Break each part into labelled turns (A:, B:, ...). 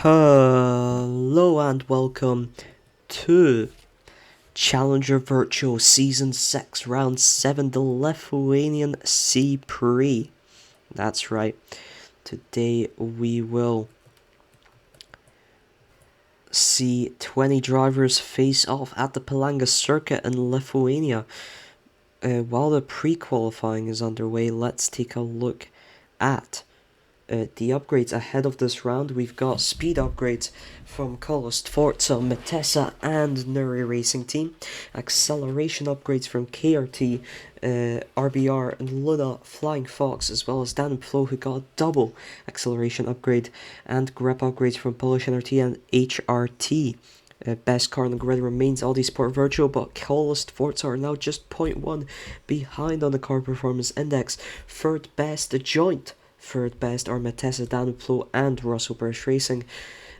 A: Hello and welcome to Challenger Virtual Season 6, Round 7, the Lithuanian C-Prix. That's right, today we will see 20 drivers face off at the Palanga circuit in Lithuania. While the pre-qualifying is underway, let's take a look at the upgrades ahead of this round. We've got speed upgrades from Kolos, Forza, Metesa and Nuri Racing Team, acceleration upgrades from KRT, RBR and Luna Flying Fox, as well as Dan and Flo, who got a double acceleration upgrade, and grip upgrades from Polish NRT and HRT. Best car on the grid remains Audi Sport Virtual, but Kolos Forza are now just 0.1 behind on the car performance index. Third best, the joint. Third best are Metesa, Danuplo and Russell British Racing.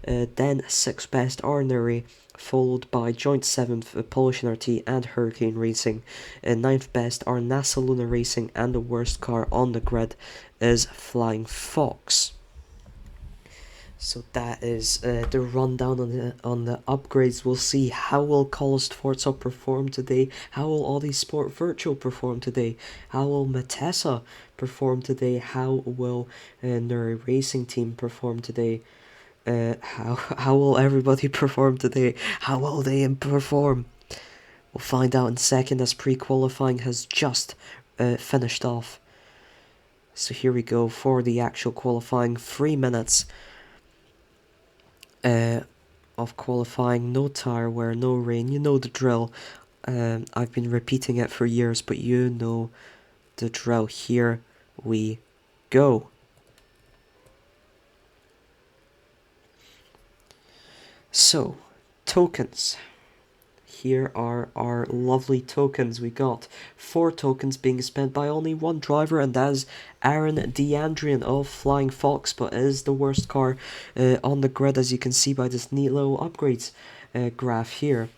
A: Then sixth best are Nuri, followed by joint 7th Polish NRT and Hurricane Racing. Ninth best are NASA Luna Racing, and the worst car on the grid is Flying Fox. So that is the rundown on the upgrades. We'll see how will Kolos Forza perform today, how will Audi Sport Virtual perform today, how will Metesa perform today, how will Nuri Racing Team perform today, how will everybody perform today, how will they perform? We'll find out in a second, as pre-qualifying has just finished off. So here we go for the actual qualifying. 3 minutes of qualifying, no tire wear, no rain, you know the drill. I've been repeating it for years, but you know the drill. Here we go. So, tokens. Here are our lovely tokens. We got 4 tokens being spent by only one driver, and that is Aaron DeAndrian of Flying Fox, but is the worst car on the grid, as you can see by this neat little upgrades graph here.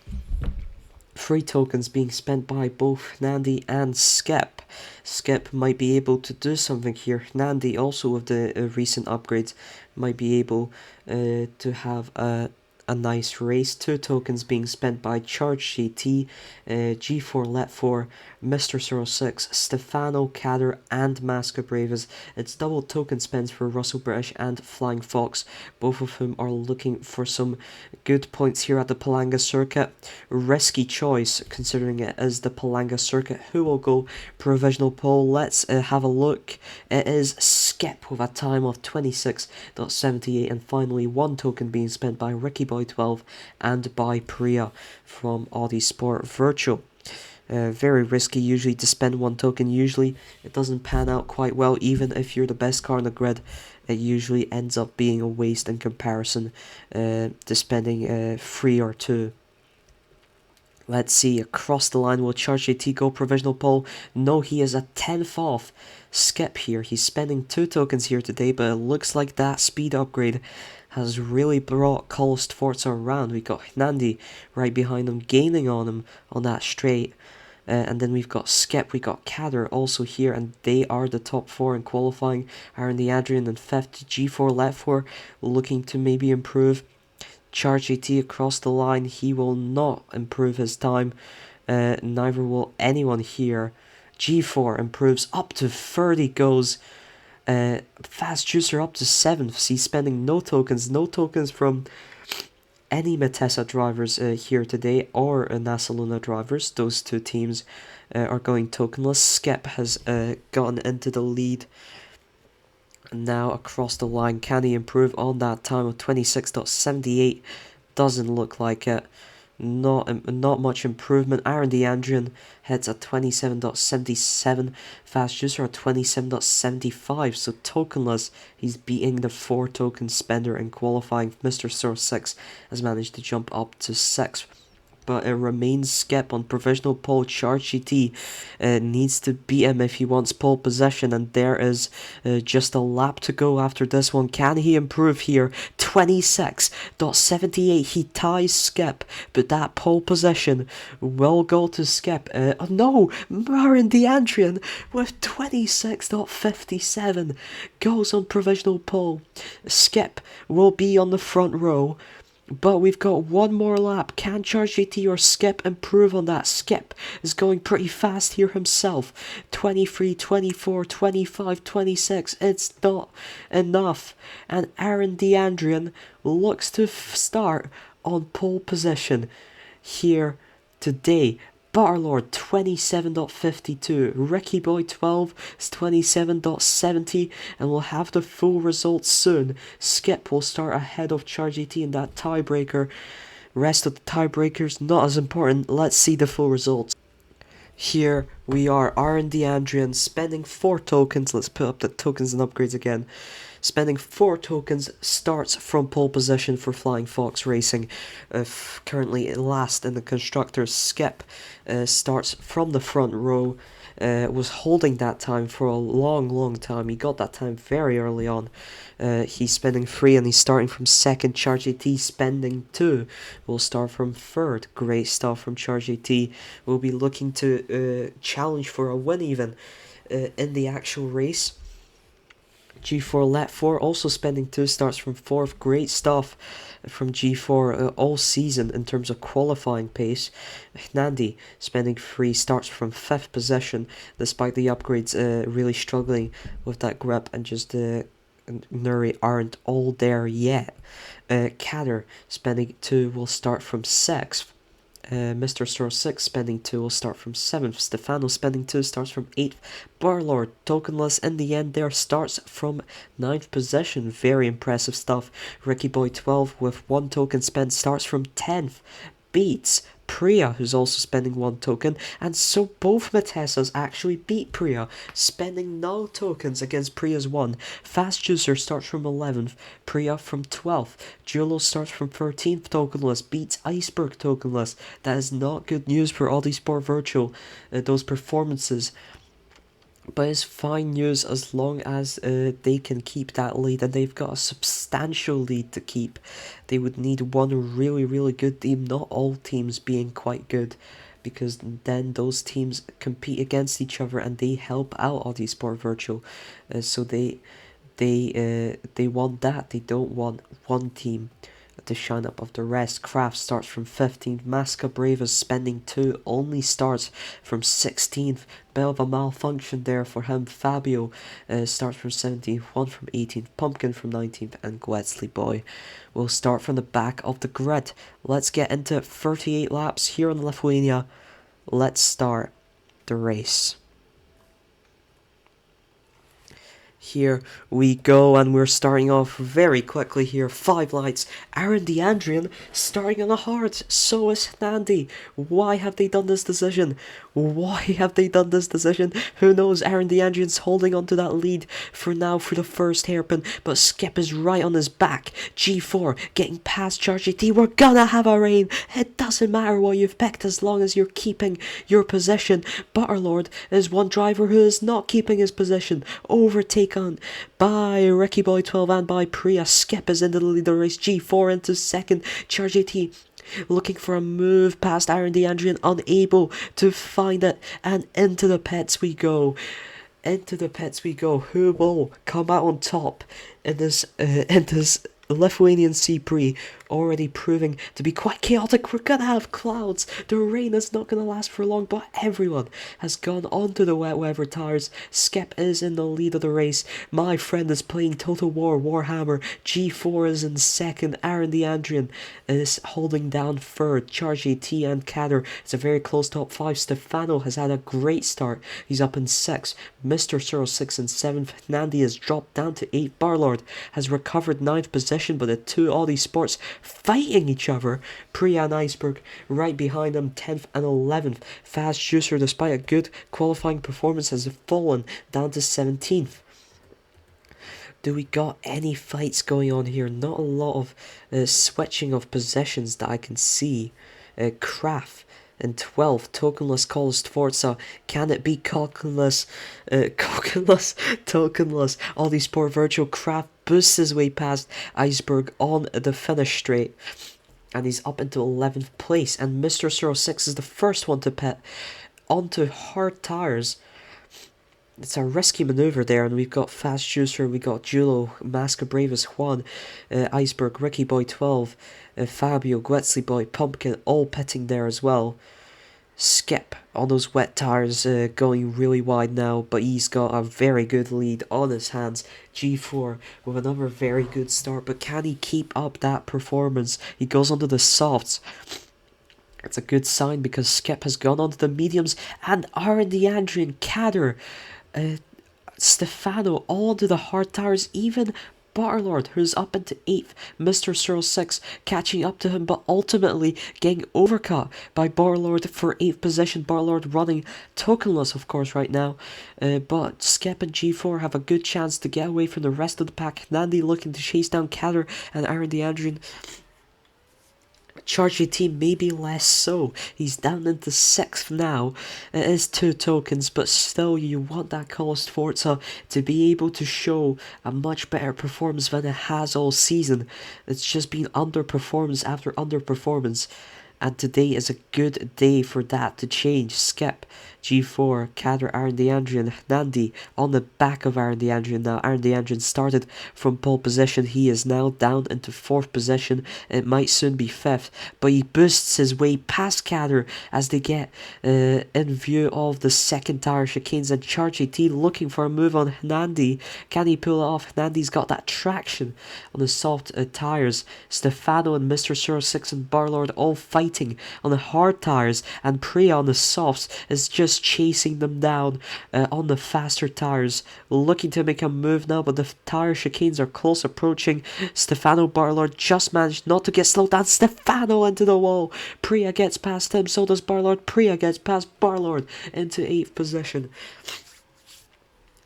A: 3 tokens being spent by both Nandi and Skip. Skip might be able to do something here. Nandi, also with the recent upgrades, might be able to have a nice race. 2 tokens being spent by Charge GT, G4 Let4, Mr. 06, Stefano Kader and Masca Braves. It's double token spends for Russell British and Flying Fox, both of whom are looking for some good points here at the Palanga circuit. Risky choice, considering it is the Palanga circuit. Who will go provisional poll? Let's have a look. It is Skip with a time of 26.78, and finally 1 token being spent by Ricky Boy 12 and by Priya from Audi Sport Virtual. Very risky usually to spend 1 token. Usually it doesn't pan out quite well. Even if you're the best car on the grid, it usually ends up being a waste in comparison to spending 3 or 2. Let's see, across the line, will Charge JT go provisional poll? No, he is a 10th off. Skip here, he's spending 2 tokens here today, but it looks like that speed upgrade has really brought Kolos Forza around. We got Nandi right behind him, gaining on him on that straight. And then we've got Skip, we got Kader also here, and they are the top 4 in qualifying. Aaron the Adrian and 5th, G4 Let4 looking to maybe improve. Charge AT across the line, he will not improve his time, neither will anyone here. G4 improves up to 30 goes. Fast Juicer up to 7th, he's spending no tokens from any Metesa drivers here today, or NASA Luna drivers. Those 2 teams are going tokenless. Skip has gotten into the lead. Now across the line, can he improve on that time of 26.78? Doesn't look like it. Not much improvement. Aaron DeAndrian heads at 27.77. Fast Juicer at 27.75. So tokenless, he's beating the 4 token spender in qualifying. Mr. 06 has managed to jump up to 6th. but it remains Skip on provisional pole. Charge GT needs to beat him if he wants pole position, and there is just a lap to go after this one. Can he improve here? 26.78. He ties Skip, but that pole position will go to Skip. Oh no, Aaron DeAndrian with 26.57 goes on provisional pole. Skip will be on the front row, but we've got one more lap. Can Charge GT or Skip improve on that? Skip is going pretty fast here himself. 23, 24, 25, 26. It's not enough. And Aaron DeAndrian looks to start on pole position here today. Butterlord 27.52, Ricky Boy 12 is 27.70, and we'll have the full results soon. Skip will start ahead of Charge GT in that tiebreaker. Rest of the tiebreakers not as important. Let's see the full results. Here we are, Aaron DeAndrian spending 4 tokens. Let's put up the tokens and upgrades again. Spending 4 tokens, starts from pole position for Flying Fox Racing. Currently last in the Constructors. Skip starts from the front row. Was holding that time for a long time. He got that time very early on. He's spending 3 and he's starting from second. Charge GT spending 2. Will start from third. Great stuff from Charge GT. We'll be looking to challenge for a win even in the actual race. G4 Let 4 also spending 2, starts from 4th. Great stuff from G4 all season in terms of qualifying pace. Nandi spending 3, starts from 5th position despite the upgrades, really struggling with that grip, and just Nuri aren't all there yet. Kader spending 2 will start from 6th. Mr. Star 6 spending 2 will start from 7th. Stefano spending 2 starts from 8th. Barlord, tokenless in the end there, starts from 9th position. Very impressive stuff. Ricky Boy 12 with 1 token spent starts from 10th. Beats Priya, who's also spending 1 token, and so both Matessas actually beat Priya, spending no tokens against Priya's 1. Fast Juicer starts from 11th, Priya from 12th. Julo starts from 13th tokenless, beats Iceberg tokenless. That is not good news for Audi Sport Virtual, those performances. But it's fine news as long as they can keep that lead, and they've got a substantial lead to keep. They would need one really good team, not all teams being quite good, because then those teams compete against each other and they help out Audi Sport Virtual. So they want that. They don't want one team to shine up of the rest. Kraft starts from 15th. Masca Bravas spending 2 only starts from 16th. Bit of a malfunction there for him. Fabio starts from 17th. 1 from 18th. Pumpkin from 19th. And Gwetzley Boy will start from the back of the grid. Let's get into 38 laps here in Lithuania. Let's start the race. Here we go, and we're starting off very quickly here. 5 lights. Aaron DeAndrian starting on a hard. So is Nandi. Why have they done this decision? Why have they done this decision? Who knows? Aaron DeAndrian's holding on to that lead for now for the first hairpin, but Skip is right on his back. G4 getting past Charge GT. We're gonna have a rain. It doesn't matter what you've picked as long as you're keeping your position. Butterlord is one driver who is not keeping his position. Overtaken by Ricky Boy 12 and by Priya. Skip is into the leader race. G4 into second. Charge GT looking for a move past Aaron DeAndrian, unable to find it, and into the pits we go. Into the pits we go. Who will come out on top in this Lithuanian C-Prix, already proving to be quite chaotic? We're gonna have clouds. The rain is not gonna last for long, but everyone has gone onto the wet weather tires. Skip is in the lead of the race. My friend is playing Total War Warhammer. G4 is in second. Aaron DeAndrian is holding down third. Charge GT and Kader, it's a very close top 5. Stefano has had a great start. He's up in 6th. Mr. 06 in 7th. Nandi has dropped down to 8th. Barlord has recovered 9th position, but the 2 Audi Sports fighting each other. Priya and Iceberg right behind them, 10th and 11th. Fast Juicer, despite a good qualifying performance, has fallen down to 17th. Do we got any fights going on here? Not a lot of switching of positions that I can see. Craft in 12th, tokenless calls Forza. Can it be tokenless? Tokenless. All these poor virtual Craft boosts his way past Iceberg on the finish straight. And he's up into 11th place. And Mr. 06 is the first one to pit onto hard tires. It's a risky maneuver there, and we've got Fast Juicer, we got Julo, Masca Bravus, Juan, Iceberg, Ricky Boy 12, Fabio, Guetzley Boy, Pumpkin, all pitting there as well. Skip on those wet tires, going really wide now, but he's got a very good lead on his hands. G4 with another very good start, but can he keep up that performance? He goes onto the softs. It's a good sign because Skip has gone onto the mediums, and R&D Andrew and Kader, Stefano all onto the hard tires, even Barlord, who's up into 8th, Mr. 06 catching up to him, but ultimately getting overcut by Barlord for 8th position. Barlord running tokenless, of course, right now, but Skep and G4 have a good chance to get away from the rest of the pack. Nandi looking to chase down Kader and Aaron DeAndrian. Charge GT maybe less so. He's down into 6th now. It is 2 tokens, but still you want that Cost Forza to be able to show a much better performance than it has all season. It's just been underperformance after underperformance. And today is a good day for that to change. Skip, G4, Kader, Aaron DeAndrian, Nandi on the back of Aaron DeAndrian now. Aaron DeAndrian started from pole position. He is now down into 4th position. It might soon be 5th, but he boosts his way past Kader as they get in view of the second tire chicanes, and Charge AT looking for a move on Nandi. Can he pull it off? Nandi's got that traction on the soft tires. Stefano and Mr. 06 and Barlord all fighting on the hard tires, and Priya on the softs is just chasing them down on the faster tires, looking to make a move now, but the tire chicanes are close approaching. Stefano Barlord just managed not to get slowed down. Stefano into the wall. Priya gets past him, so does Barlord. Priya gets past Barlord into 8th position.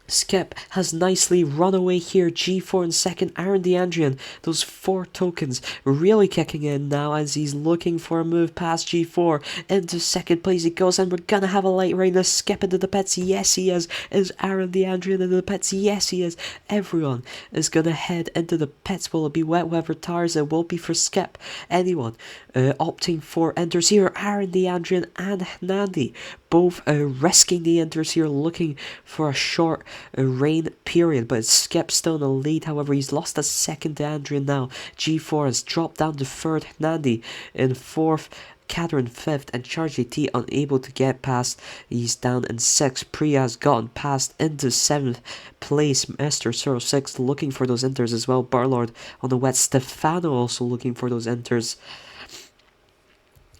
A: Skip has nicely run away here. G4 in 2nd, Aaron DeAndrian. Those 4 tokens really kicking in now as he's looking for a move past G4. Into 2nd place he goes, and we're gonna have a light rain. Is Skip into the pits? Yes he is. Is Aaron DeAndrian into the pits? Yes he is. Everyone is gonna head into the pits. Will it be wet weather tires? It will be for Skip. Anyone opting for enters here? Aaron DeAndrian and Nandi both risking the enters here, looking for a short rain period, but it's Skip still in the lead. However, he's lost a second to Andrian now. G4 has dropped down to 3rd, Nandi in 4th, Kader in 5th, and Charge AT unable to get past. He's down in 6th. Priya has gotten past into 7th place. Mr. 06 looking for those enters as well. Barlord on the wet. Stefano also looking for those enters.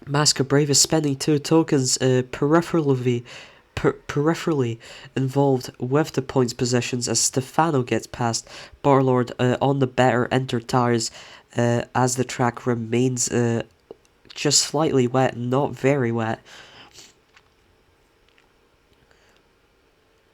A: Masca Brave is spending 2 tokens peripherally involved with the points positions as Stefano gets past Barlord on the better enter tires as the track remains just slightly wet, not very wet.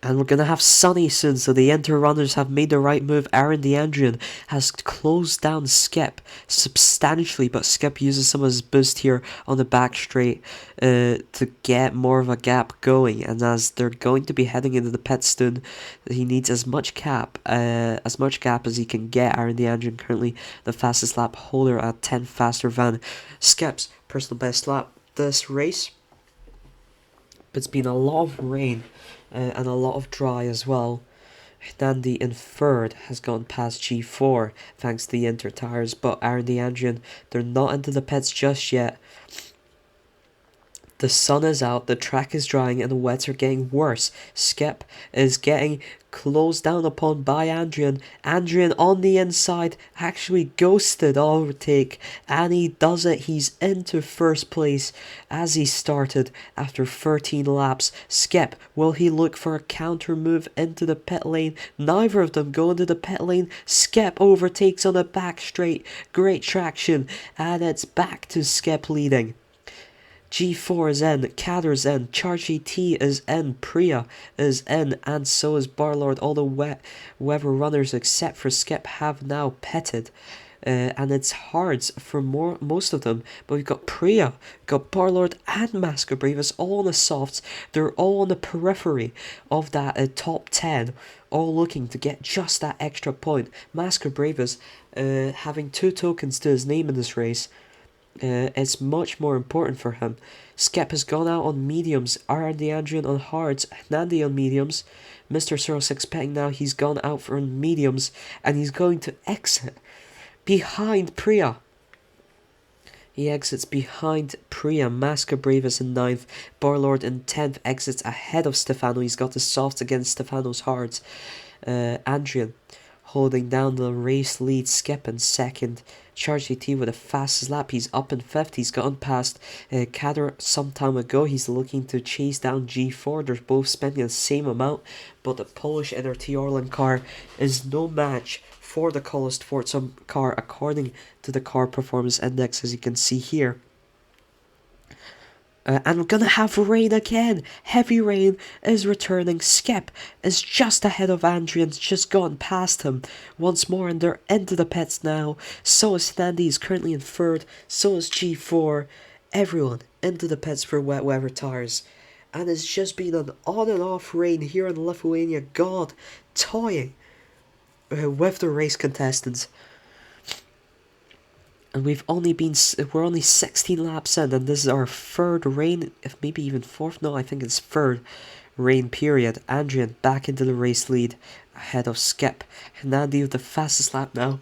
A: And we're going to have sunny soon, so the enter runners have made the right move. Aaron DeAndrian has closed down Skip substantially, but Skip uses some of his boost here on the back straight to get more of a gap going. And as they're going to be heading into the pit soon, he needs as much gap as he can get. Aaron DeAndrian currently the fastest lap holder at 10 faster than Skip's personal best lap this race. It's been a lot of rain and a lot of dry as well. Nandi in 3rd has gone past G4 thanks to the inter tires, but Aaron DeAndrian, they're not into the pits just yet. The sun is out, the track is drying, and the wets are getting worse. Skip is getting closed down upon by Andrian. Andrian on the inside actually ghosted overtake, and he does it. He's into 1st place as he started after 13 laps. Skip, will he look for a counter move into the pit lane? Neither of them go into the pit lane. Skip overtakes on the back straight. Great traction, and it's back to Skip leading. G4 is in, Kader's in, Charge AT is in, Priya is in, and so is Barlord. All the weather runners except for Skip have now pitted. and it's hards for most of them. But we've got Priya, we've got Barlord and Masca Bravas all on the softs. They're all on the periphery of that top 10, all looking to get just that extra point. Masca Bravas having 2 tokens to his name in this race. It's much more important for him. Skep has gone out on mediums, R&D Andrian on hards, Nandi on mediums. Mr. 06 Peng now, he's gone out for mediums, and he's going to exit behind Priya. He exits behind Priya. Masca Bravas in 9th, Barlord in 10th, exits ahead of Stefano. He's got the softs against Stefano's hards. Andrian holding down the race lead. Skep in 2nd. Charge GT with the fastest lap. He's up in 5th. He's gotten past Kader some time ago. He's looking to chase down G4. They're both spending the same amount, but the Polish NRT Orlen car is no match for the Kolest Forza car according to the car performance index, as you can see here. And we're gonna have rain again. Heavy rain is returning. Skep is just ahead of Andrian's, just gone past him once more, and they're into the pits now. So is Nandi, he's currently in 3rd. So is G4. Everyone into the pits for wet weather tires. And it's just been an on and off rain here in Lithuania. God, toying with the race contestants. And we're only 16 laps in, and this is our 3rd rain, if maybe even 4th, no, I think it's 3rd rain period. Andrian back into the race lead, ahead of Skep. Nandi with the fastest lap now,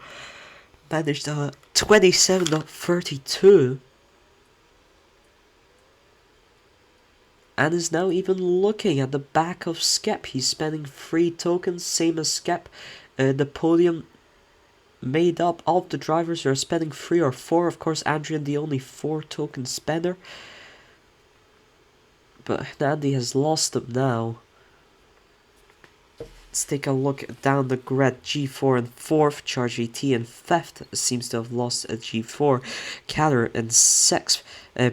A: managed a 27.32. And is now even looking at the back of Skep. He's spending 3 tokens, same as Skep. The podium made up of the drivers who are spending 3 or 4. Of course, Andrian the only 4 token spender. But Nandi has lost them now. Let's take a look down the grid. G4 in 4th, Charge AT in 5th, seems to have lost a G4. Kader in 6th.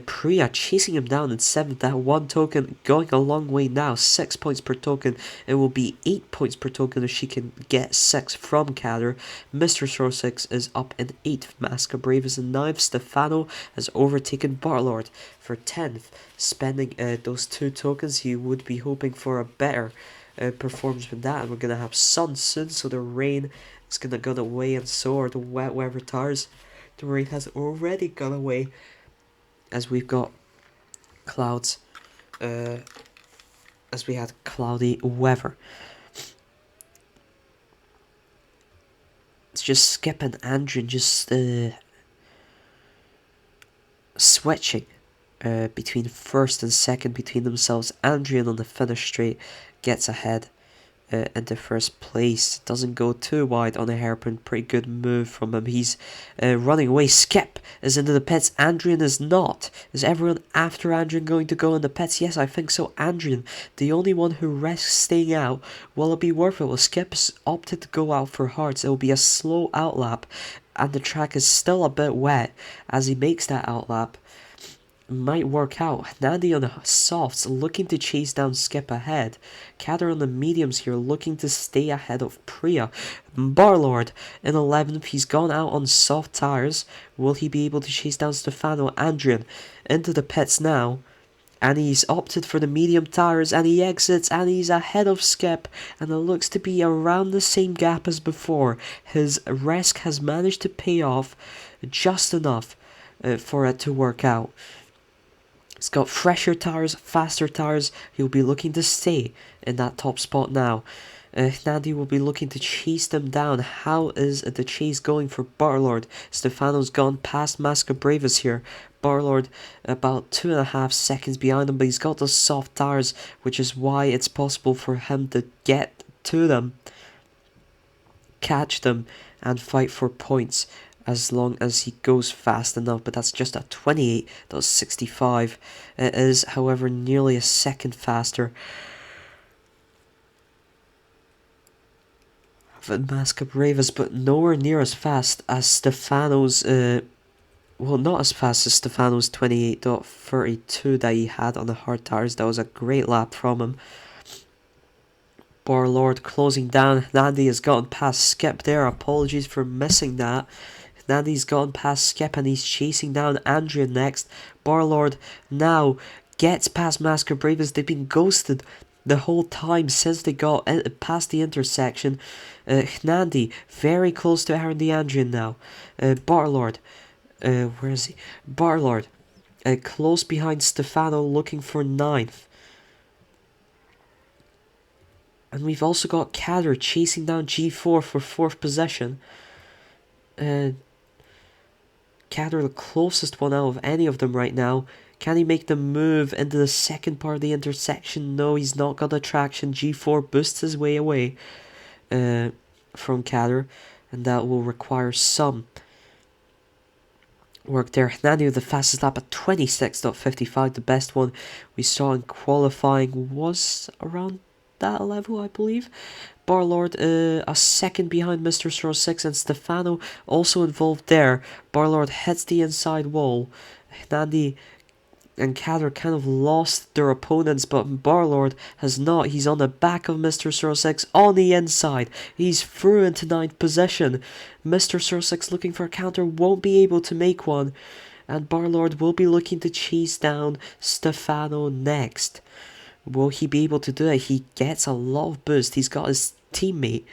A: Priya chasing him down in 7th. That 1 token going a long way now. 6 points per token. It will be 8 points per token if she can get 6 from Kader. Mr. 06 is up in 8th. Masca Bravas in 9th. Stefano has overtaken Barlord for 10th. Spending those 2 tokens, he would be hoping for a better performance with that, and we're gonna have sun soon, so the rain is gonna go away, and so are the wet weather tires. The rain has already gone away, as we've got clouds, as we had cloudy weather. It's just Skip and Andrew just switching between 1st and 2nd between themselves. Andrian on the finish straight gets ahead into 1st place. Doesn't go too wide on a hairpin. Pretty good move from him. He's running away. Skip is into the pits. Andrian is not. Is everyone after Andrian going to go in the pits? Yes, I think so. Andrian, the only one who risks staying out. Will it be worth it? Well, Skip's opted to go out for hards. It will be a slow outlap, and the track is still a bit wet as he makes that outlap. Might work out. Nandi on the softs looking to chase down Skip ahead. Kader on the mediums here looking to stay ahead of Priya. Barlord in 11th. He's gone out on soft tires. Will he be able to chase down Stefano? Andrian into the pits now, and he's opted for the medium tires, and he exits, and he's ahead of Skip, and it looks to be around the same gap as before. His risk has managed to pay off just enough for it to work out. He's got fresher tires, faster tires. He'll be looking to stay in that top spot now. Nandi will be looking to chase them down. How is the chase going for Barlord? Stefano's gone past Masca Bravas here. Barlord about 2.5 seconds behind him, but he's got those soft tires, which is why it's possible for him to get to them, catch them, and fight for points, as long as he goes fast enough. But that's just a 28.65. It is, however, nearly a second faster than Masca Bravas, but nowhere near as fast as Stefano's, well, not as fast as Stefano's 28.32 that he had on the hard tires. That was a great lap from him. Barlord closing down. Nandi has gotten past Skip there. Apologies for missing that. Hnandy's gone past Skip and he's chasing down Andrea next. Barlord now gets past Masker Bravas. They've been ghosted the whole time since they got past the intersection. Hnandy very close to Aaron DeAndrian now. Barlord, where is he? Barlord, close behind Stefano, looking for 9th. And we've also got Kader chasing down G4 for 4th position. Kader, the closest one out of any of them right now. Can he make the move into the second part of the intersection? No, he's not got the traction. G4 boosts his way away from Kader, and that will require some work there. Hnandy with the fastest lap at 26.55. The best one we saw in qualifying was around that level, I believe. Barlord a second behind Mr. 06, and Stefano also involved there. Barlord hits the inside wall. Hnandy and Kader kind of lost their opponents, but Barlord has not. He's on the back of Mr. 06 on the inside. He's through into 9th position. Mr. 06 looking for a counter, won't be able to make one, and Barlord will be looking to chase down Stefano next. Will he be able to do it? He gets a lot of boost. He's got his teammate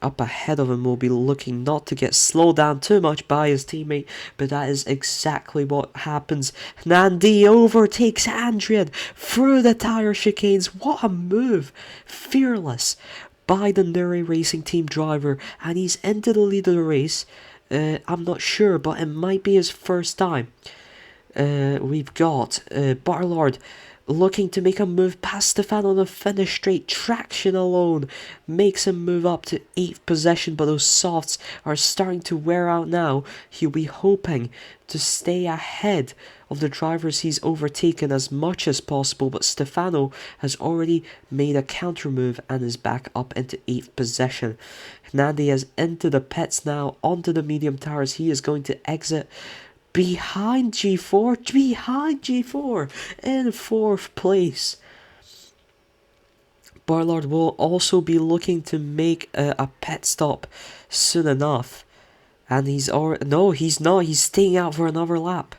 A: up ahead of him. Will be looking not to get slowed down too much by his teammate, but that is exactly what happens. Hnandy overtakes Andrian through the tire chicanes. What a move! Fearless by the Nuri Racing Team driver, and he's into the lead of the race. I'm not sure, but it might be his first time. We've got Barlord looking to make a move past Stefano on the finish straight. Traction alone makes him move up to 8th position, but those softs are starting to wear out now. He'll be hoping to stay ahead of the drivers he's overtaken as much as possible, but Stefano has already made a counter move and is back up into 8th position. Hnandy is into the pits now, onto the medium tires. He is going to exit behind G4, in 4th place. Barlord will also be looking to make a pit stop soon enough, and he's not, he's staying out for another lap.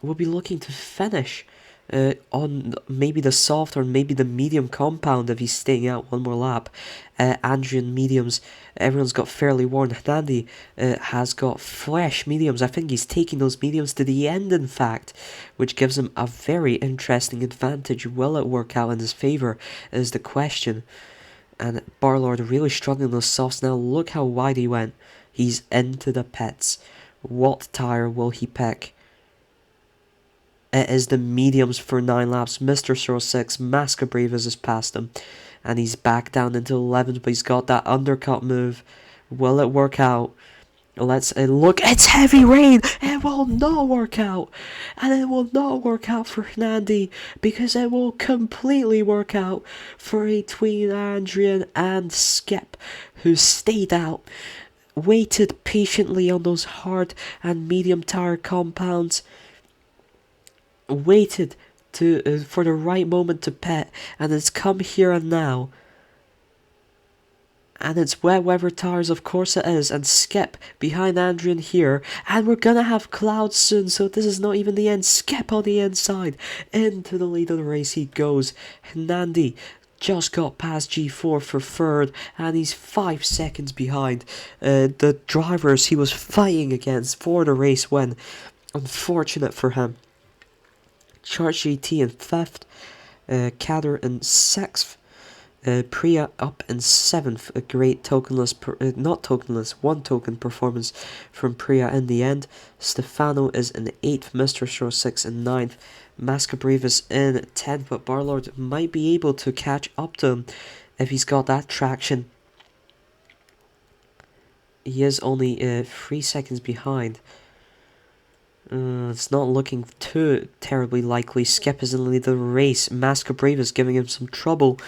A: We'll be looking to finish on maybe the soft or maybe the medium compound if he's staying out one more lap. Andrian mediums, everyone's got fairly worn. Hnandy has got fresh mediums. I think he's taking those mediums to the end, in fact, which gives him a very interesting advantage. Will it work out in his favour is the question. And Barlord really struggling those softs now. Look how wide he went. He's into the pits. What tyre will he pick? It is the mediums for 9 laps. Mr. 06, Masker Bravas has passed him. And he's back down into 11th, but he's got that undercut move. Will it work out? Let's look. It's heavy rain. It will not work out. And it will not work out for Hnandy, because it will completely work out for between Andrian and Skip, who stayed out, waited patiently on those hard and medium tire compounds, waited to for the right moment to pit, and it's come here and now. And it's wet weather tires, of course it is, and Skip behind Andrian here, and we're gonna have clouds soon, so this is not even the end. Skip on the inside, into the lead of the race he goes. Hnandy just got past G4 for 3rd, and he's 5 seconds behind the drivers he was fighting against for the race win. Unfortunate for him. Charge GT in 5th, Kader in 6th, Priya up in 7th. A great one token performance from Priya in the end. Stefano is in 8th, Mr. 06 in 9th, Masker Bravas in 10th, but Barlord might be able to catch up to him if he's got that traction. He is only 3 seconds behind. It's not looking too terribly likely. Skip is in the lead of the race. Masker Bravas giving him some trouble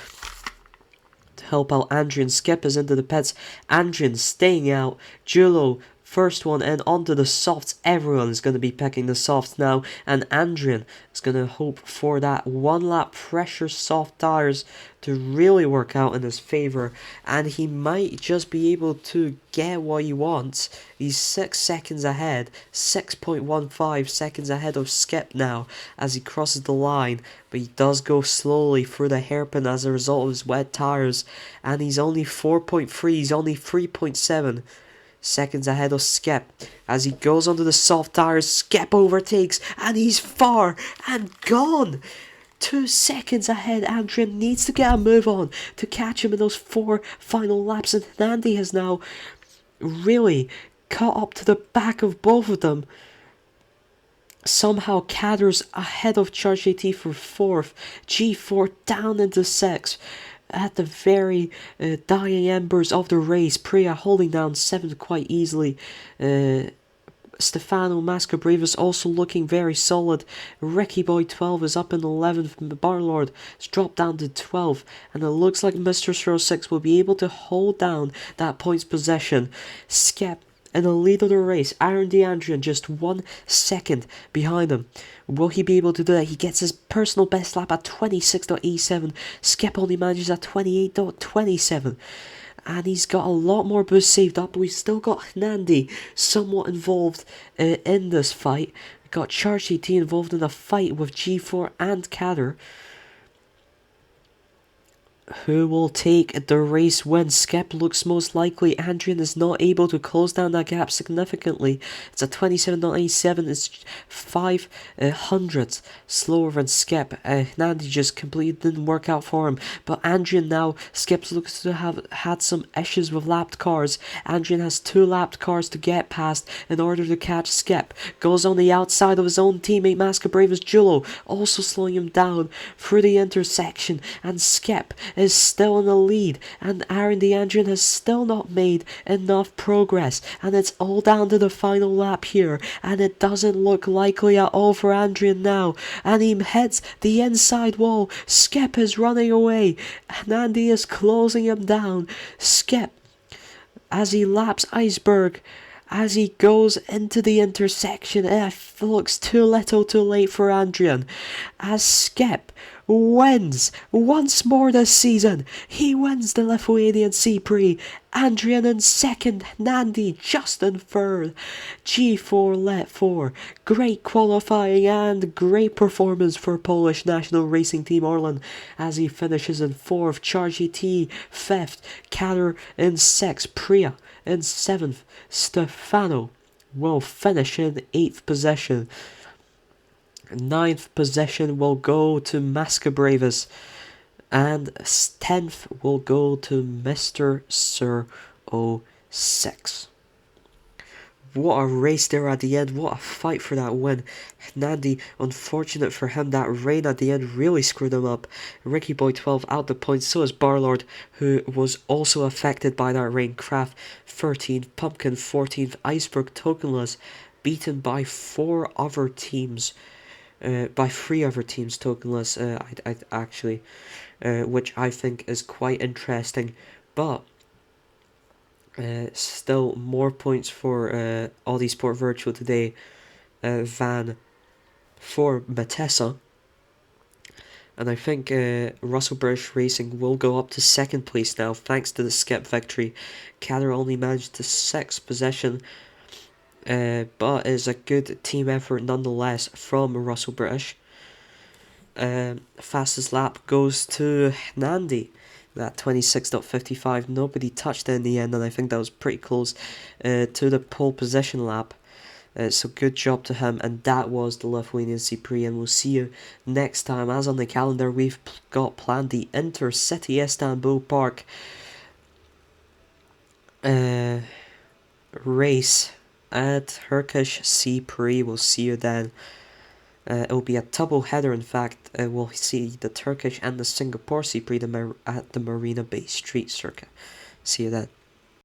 A: to help out Andrian. Skip is into the pits. Andrian staying out. Julo First one in onto the softs. Everyone is going to be picking the softs now. And Adrian is going to hope for that one lap pressure soft tires to really work out in his favour. And he might just be able to get what he wants. He's 6 seconds ahead. 6.15 seconds ahead of Skip now as he crosses the line. But he does go slowly through the hairpin as a result of his wet tires. And he's only 4.3. He's only 3.7 seconds ahead of Skip. As he goes onto the soft tires, Skip overtakes, and he's far and gone. 2 seconds ahead. Adrian needs to get a move on to catch him in those 4 final laps, and Nandi has now really caught up to the back of both of them. Somehow Kader's ahead of Charge AT for 4th, G4 down into 6th. At the very dying embers of the race, Priya holding down 7th quite easily. Stefano Mascabrevis also looking very solid. Ricky Boy 12 is up in 11th. Barlord has dropped down to 12th. And it looks like Mr. 06 will be able to hold down that points possession. Skip in the lead of the race. Aaron DeAndrian just 1 second behind him. Will he be able to do that? He gets his personal best lap at 26.87. Skip only manages at 28.27. And he's got a lot more boost saved up. But we've still got Nandi somewhat involved in this fight. We've got Charge AT involved in a fight with G4 and Kader. Who will take the race win? Skip looks most likely. Adrian is not able to close down that gap significantly. It's a 27.87. It's 5 hundredths slower than Skip. Nandi just completely didn't work out for him. But Adrian now, Skip looks to have had some issues with lapped cars. Adrian has 2 lapped cars to get past in order to catch Skip. Goes on the outside of his own teammate Mascabrevis Julo, also slowing him down through the intersection. And Skip is still in the lead, and Aaron DeAndrian has still not made enough progress, and it's all down to the final lap here, and it doesn't look likely at all for Adrian now, and he hits the inside wall. Skip is running away, and Andy is closing him down. Skip, as he laps Iceberg, as he goes into the intersection, it looks too little too late for Adrian, as Skip wins once more this season. He wins the Lithuanian C-Prix. Adrian in 2nd, Nandi just in 3rd. G4 Lit 4. Great qualifying and great performance for Polish National Racing Team Orlen as he finishes in 4th. Charge AT 5th. Kader in 6th. Priya in 7th. Stefano will finish in 8th position. 9th position will go to Mascabrevis, and 10th will go to Mr. Sir 06. What a race there at the end, what a fight for that win. Nandi, unfortunate for him, that rain at the end really screwed him up. Ricky Boy 12 out the points, so is Barlord, who was also affected by that rain. Kraft 13th, Pumpkin 14th, Iceberg Tokenless, beaten by 4 other teams. By 3 other teams tokenless, I actually, which I think is quite interesting, but still more points for Audi Sport Virtual today than for Matessa. And I think Russell British Racing will go up to 2nd place now thanks to the Skip victory. Kader only managed to 6th position. But it's a good team effort nonetheless from Russell British. Fastest lap goes to Nandi. That 26.55. Nobody touched it in the end, and I think that was pretty close to the pole position lap. So good job to him, and that was the Lithuanian C-Prix, and we'll see you next time. As on the calendar, we've got planned the Intercity Istanbul Park race at Turkish C-Prix. We'll see you then. It will be a double header, in fact. We'll see the Turkish and the Singapore C-Prix at the Marina Bay Street Circuit. See you then.